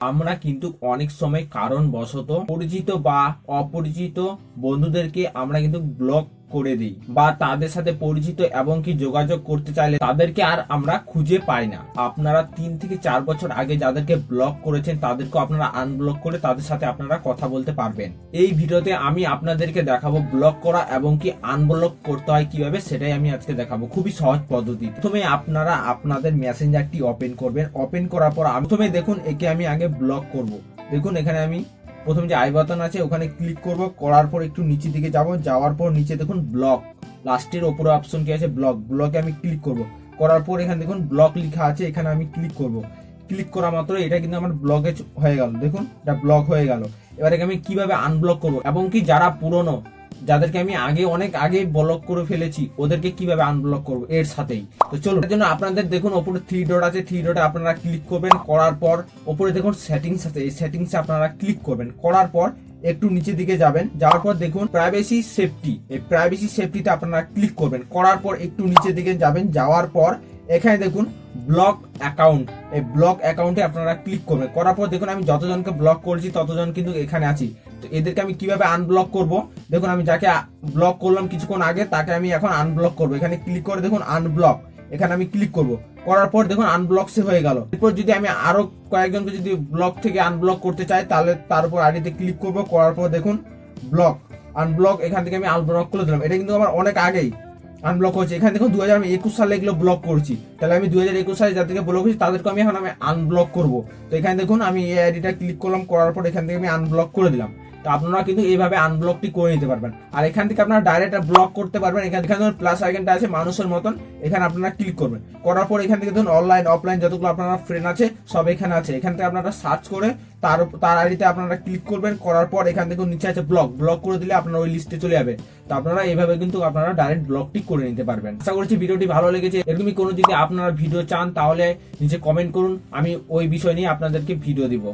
আমরা কিন্তু অনেক সময় কারণবশত পরিচিত বা অপরিচিত বন্ধুদেরকে আমরা কিন্তু ব্লক করে দিই, বা তাদের সাথে পরিচিত এবং কি যোগাযোগ করতে চাইলে তাদেরকে আর আমরা খুঁজে পাই না। আপনারা 3 থেকে 4 বছর আগে যাদেরকে ব্লক করেছেন তাদেরকে আপনারা আনব্লক করে তাদের সাথে আপনারা কথা বলতে পারবেন। এই ভিডিওতে আমি আপনাদেরকে দেখাবো ব্লক করা এবং কি আনব্লক করতে হয় কিভাবে, সেটাই আমি আজকে দেখাবো খুবই সহজ পদ্ধতি। প্রথমে আপনারা আপনাদের মেসেঞ্জারটি ওপেন করবেন। ওপেন করার পর প্রথমে দেখুন একে আমি আগে ব্লক করব। দেখুন এখানে আমি প্রথমে যে আই বাটন আছে ওখানে ক্লিক করব, করার পর একটু নিচের দিকে যাব, যাওয়ার পর নিচে দেখুন ব্লক, লাস্টের ওপরে অপশন কি আছে ব্লক, ব্লকে আমি ক্লিক করব। করার পর এখানে দেখুন ব্লক লেখা আছে, এখানে আমি ক্লিক করব। ক্লিক করা মাত্র এটা কিন্তু আমার ব্লকে হয়ে গেল। দেখুন এটা ব্লক হয়ে গেল। এবারে আমি কিভাবে আনব্লক করব এবং কি যারা পুরনো, যাদেরকে আমি অনেক আগে ব্লক করে ফেলেছি, ওদেরকে কিভাবে আনব্লক করব এর সাথেই। তো চলুন, এর জন্য আপনাদের দেখুন উপরে 3 ডট আছে, 3 ডটে আপনারা ক্লিক করবেন। করার পর উপরে দেখুন সেটিংস আছে, এই সেটিংসে আপনারা ক্লিক করবেন। করার পর একটু নিচের দিকে যাবেন, যাওয়ার পর দেখুন প্রাইভেসি সেফটি, এই প্রাইভেসি সেফটিতে আপনারা ক্লিক করবেন। করার পর একটু নিচের দিকে যাবেন, যাওয়ার পর এখানে দেখুন ব্লক অ্যাকাউন্ট, এই ব্লক অ্যাকাউন্টে আপনারা ক্লিক করবেন। করার পর দেখুন আমি যতজনকে ব্লক করেছি ততজন কিন্তু এখানে আছি। তো এদেরকে আমি কিভাবে আনব্লক করব, দেখুন আমি যাকে ব্লক করলাম কিছুক্ষণ আগে তাকে আমি এখন আনব্লক করব। এখানে ক্লিক করে দেখুন আনব্লক, এখানে আমি ক্লিক করব। করার পর দেখুন আনব্লক সে হয়ে গেল। এরপর যদি আমি আরো কয়েকজনকে যদি ব্লক থেকে আনব্লক করতে চাই তাহলে তার উপর আইডিতে ক্লিক করব। করার পর দেখুন ব্লক, আনব্লক, এখান থেকে আমি আনব্লক করে দিলাম। এটা কিন্তু আমার অনেক আগেই আনব্লক হয়েছে। এখানে দেখুন 2021 সালে এগুলো ব্লক করছি, তাহলে আমি 2021 সালে যাদেরকে ব্লক করেছি তাদেরকে আমি এখন আনব্লক করব। তো এখানে দেখুন আমি এই আইডিটা ক্লিক করলাম, করার পর এখান থেকে আমি আনব্লক করে দিলাম। তো আপনারা কিন্তু এইভাবে আনব্লকটি করে নিতে পারবেন। আর এখান থেকে আপনারা ডাইরেক্ট ব্লক করতে পারবেন। এখানে প্লাস আইকনটা আছে মানুষের মতন, এখানে আপনারা ক্লিক করবেন। করার পর এখান থেকে ধরুন অনলাইন অফলাইন যতগুলো আপনারা ফ্রেন্ড আছে সব এখানে আছে। এখান থেকে আপনারা সার্চ করে তার আইডিতে আপনারা ক্লিক করবেন। করার পর এখান থেকে নিচে আছে ব্লক, ব্লক করে দিলে আপনারা ওই লিস্টে চলে যাবে। তো আপনারা এইভাবে কিন্তু আপনারা ডাইরেক্ট ব্লকটি করে নিতে পারবেন। আশা করছি ভিডিওটি ভালো লেগেছে। এরকমই কোনো যদি আপনারা ভিডিও চান তাহলে নিচে কমেন্ট করুন, আমি ওই বিষয় নিয়ে আপনাদেরকে ভিডিও দিব।